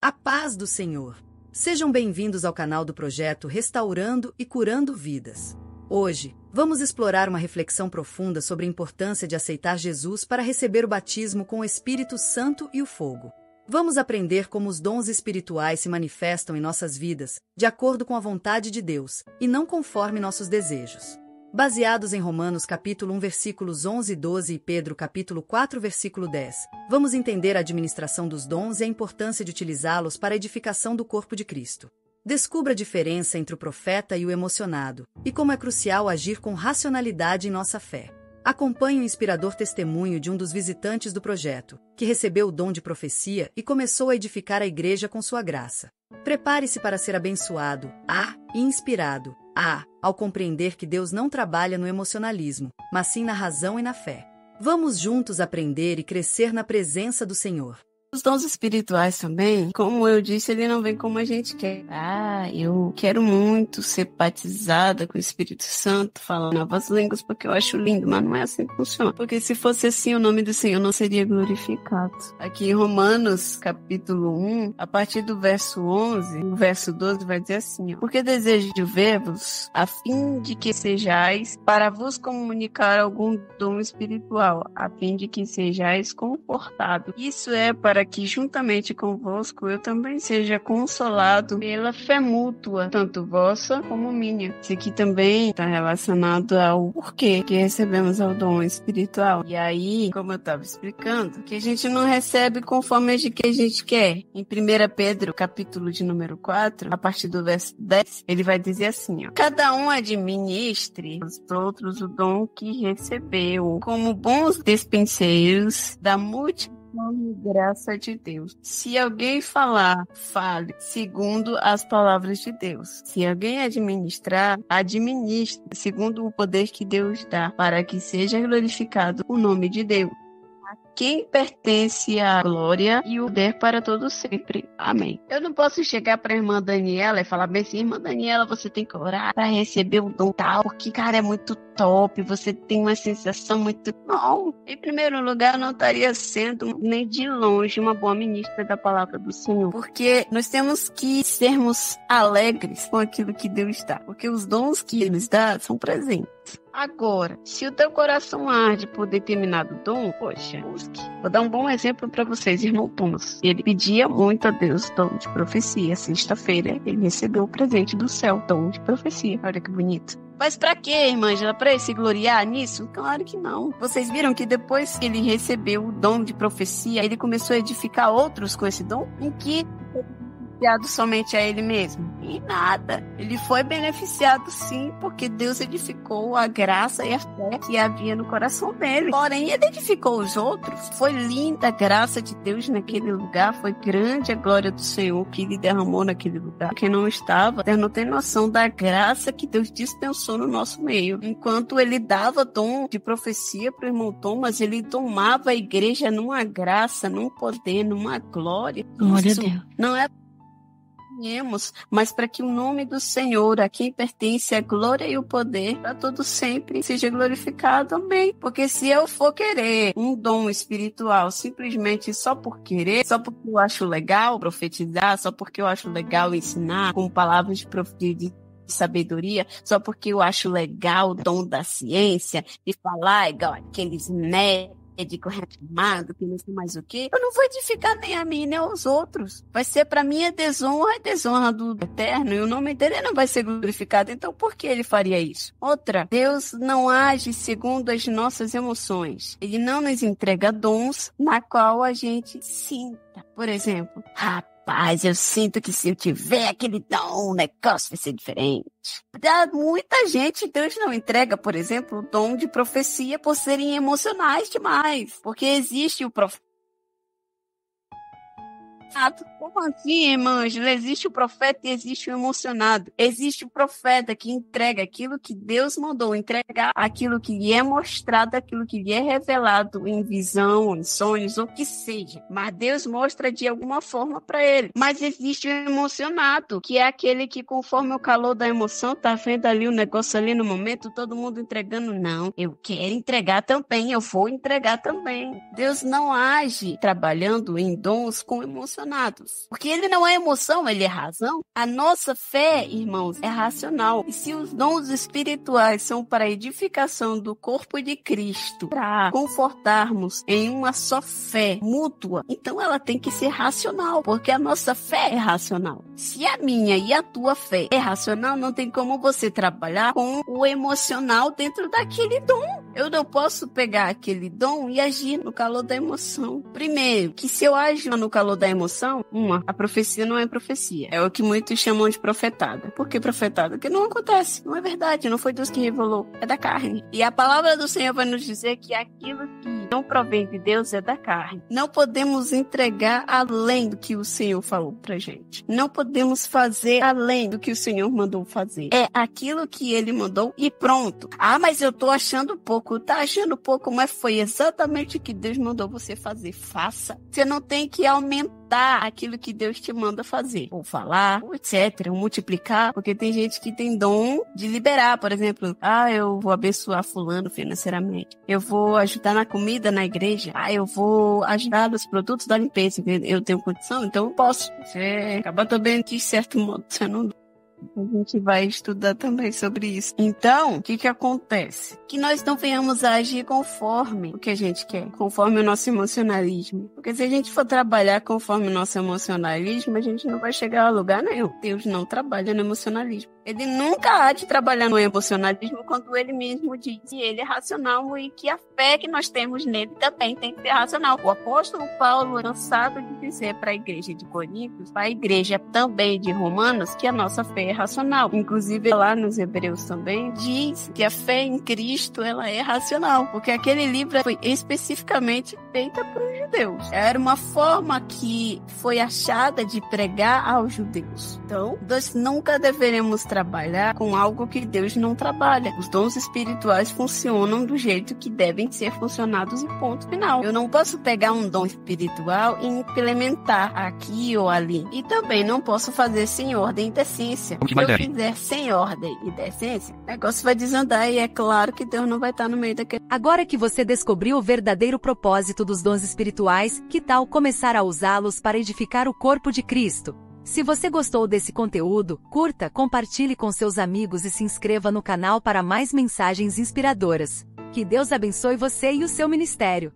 A paz do Senhor. Sejam bem-vindos ao canal do projeto Restaurando e Curando Vidas. Hoje, vamos explorar uma reflexão profunda sobre a importância de aceitar Jesus para receber o batismo com o Espírito Santo e o fogo. Vamos aprender como os dons espirituais se manifestam em nossas vidas, de acordo com a vontade de Deus, e não conforme nossos desejos. Baseados em Romanos capítulo 1, versículos 11 e 12 e Pedro capítulo 4, versículo 10, vamos entender a administração dos dons e a importância de utilizá-los para a edificação do corpo de Cristo. Descubra a diferença entre o profeta e o emocionado, e como é crucial agir com racionalidade em nossa fé. Acompanhe o inspirador testemunho de um dos visitantes do projeto, que recebeu o dom de profecia e começou a edificar a igreja com sua graça. Prepare-se para ser abençoado, e inspirado, ao compreender que Deus não trabalha no emocionalismo, mas sim na razão e na fé. Vamos juntos aprender e crescer na presença do Senhor. Os dons espirituais também, como eu disse, ele não vem como a gente quer. Eu quero muito ser batizada com o Espírito Santo, falar novas línguas, porque eu acho lindo, mas não é assim que funciona. Porque se fosse assim, o nome do Senhor não seria glorificado. Aqui em Romanos, capítulo 1, a partir do verso 11, o verso 12 vai dizer assim, porque desejo ver-vos, a fim de que sejais, para vos comunicar algum dom espiritual, a fim de que sejais confortados. Isso é para que juntamente convosco eu também seja consolado pela fé mútua, tanto vossa como minha. Isso aqui também está relacionado ao porquê que recebemos o dom espiritual. E aí, como eu estava explicando, que a gente não recebe conforme o que a gente quer. Em 1 Pedro, capítulo de número 4, a partir do verso 10, ele vai dizer assim, cada um administre aos outros o dom que recebeu, como bons despenseiros da multidão graça de Deus. Se alguém falar, fale segundo as palavras de Deus. Se alguém administrar, administre segundo o poder que Deus dá, para que seja glorificado o nome de Deus. Quem pertence à glória e o poder para todo sempre. Amém. Eu não posso chegar para a irmã Daniela e falar bem assim, irmã Daniela, você tem que orar para receber o dom tal, porque, cara, é muito top, você tem uma sensação muito... Não. Em primeiro lugar, eu não estaria sendo nem de longe uma boa ministra da palavra do Senhor, porque nós temos que sermos alegres com aquilo que Deus dá, porque os dons que Ele nos dá são presentes. Agora, se o teu coração arde por determinado dom, poxa, busque. Vou dar um bom exemplo para vocês, irmão Thomas. Ele pedia muito a Deus dom de profecia. Sexta-feira, ele recebeu o presente do céu, dom de profecia. Olha que bonito. Mas pra quê, irmã Angela? Pra ele se gloriar nisso? Claro que não. Vocês viram que depois que ele recebeu o dom de profecia, ele começou a edificar outros com esse dom? Em que beneficiado somente a ele mesmo? Em nada. Ele foi beneficiado sim, porque Deus edificou a graça e a fé que havia no coração dele. Porém, ele edificou os outros. Foi linda a graça de Deus naquele lugar, foi grande a glória do Senhor que ele derramou naquele lugar. Quem não estava, não tem noção da graça que Deus dispensou no nosso meio. Enquanto ele dava dom de profecia para o irmão Thomas, ele tomava a igreja numa graça, num poder, numa glória. Glória a Deus. Não é mas para que o nome do Senhor, a quem pertence a glória e o poder, para todo sempre seja glorificado, amém. Porque se eu for querer um dom espiritual simplesmente só por querer, só porque eu acho legal profetizar, só porque eu acho legal ensinar com palavras de sabedoria, só porque eu acho legal o dom da ciência, de falar igual aqueles médicos reclamado, que não sei mais o quê, eu não vou edificar nem a mim, nem aos outros. Vai ser para mim a desonra do Eterno, e o nome dele não vai ser glorificado. Então, por que ele faria isso? Outra, Deus não age segundo as nossas emoções. Ele não nos entrega dons na qual a gente sinta. Por exemplo, rapaz, eu sinto que se eu tiver aquele dom, o negócio vai ser diferente. Pra muita gente, Deus não entrega, por exemplo, o dom de profecia por serem emocionais demais. Porque existe o profeta. Como assim, irmã Ângela? Existe o profeta e existe o emocionado. Existe o profeta que entrega aquilo que Deus mandou entregar, aquilo que lhe é mostrado, aquilo que lhe é revelado em visão, em sonhos, ou que seja. Mas Deus mostra de alguma forma para ele. Mas existe o emocionado, que é aquele que, conforme o calor da emoção, tá vendo ali o negócio ali no momento, todo mundo entregando. Não, eu quero entregar também, eu vou entregar também. Deus não age trabalhando em dons com emocionado. relacionados. Porque ele não é emoção, ele é razão. A nossa fé, irmãos, é racional. E se os dons espirituais são para a edificação do corpo de Cristo, para confortarmos em uma só fé mútua, então ela tem que ser racional, porque a nossa fé é racional. Se a minha e a tua fé é racional, não tem como você trabalhar com o emocional dentro daquele dom. Eu não posso pegar aquele dom e agir no calor da emoção. Primeiro, que se eu agir no calor da emoção, a profecia não é profecia. É o que muitos chamam de profetada. Por que profetada? Porque não acontece. Não é verdade. Não foi Deus que revelou. É da carne. E a palavra do Senhor vai nos dizer que aquilo que não provém de Deus é da carne. Não podemos entregar além do que o Senhor falou pra gente. Não podemos fazer além do que o Senhor mandou fazer. É aquilo que Ele mandou e pronto. Ah, mas eu tô achando pouco. Tá achando pouco, mas foi exatamente o que Deus mandou você fazer. Faça. Você não tem que aumentar aquilo que Deus te manda fazer. Ou falar, ou etc. Ou multiplicar. Porque tem gente que tem dom de liberar. Por exemplo, eu vou abençoar fulano financeiramente. Eu vou ajudar na comida na igreja. Eu vou ajudar nos produtos da limpeza. Eu tenho condição, então eu posso. Você acaba também, de certo modo, você não... A gente vai estudar também sobre isso. Então, o que acontece? Que nós não venhamos a agir conforme o que a gente quer, conforme o nosso emocionalismo. Porque se a gente for trabalhar conforme o nosso emocionalismo, a gente não vai chegar a lugar nenhum. Deus não trabalha no emocionalismo. Ele nunca há de trabalhar no emocionalismo quando ele mesmo diz que ele é racional e que a fé que nós temos nele também tem que ser racional. O apóstolo Paulo é cansado de dizer para a igreja de Coríntios, para a igreja também de Romanos, que a nossa fé é racional. Inclusive, lá nos Hebreus também, diz que a fé em Cristo, ela é racional. Porque aquele livro foi especificamente feita para os judeus. Era uma forma que foi achada de pregar aos judeus. Então, nós nunca deveremos trabalhar com algo que Deus não trabalha. Os dons espirituais funcionam do jeito que devem ser funcionados e ponto final. Eu não posso pegar um dom espiritual e implementar aqui ou ali. E também não posso fazer sem ordem e decência. Se eu fizer sem ordem e decência, o negócio vai desandar e é claro que Deus não vai estar no meio daquele... Agora que você descobriu o verdadeiro propósito dos dons espirituais, que tal começar a usá-los para edificar o corpo de Cristo? Se você gostou desse conteúdo, curta, compartilhe com seus amigos e se inscreva no canal para mais mensagens inspiradoras. Que Deus abençoe você e o seu ministério.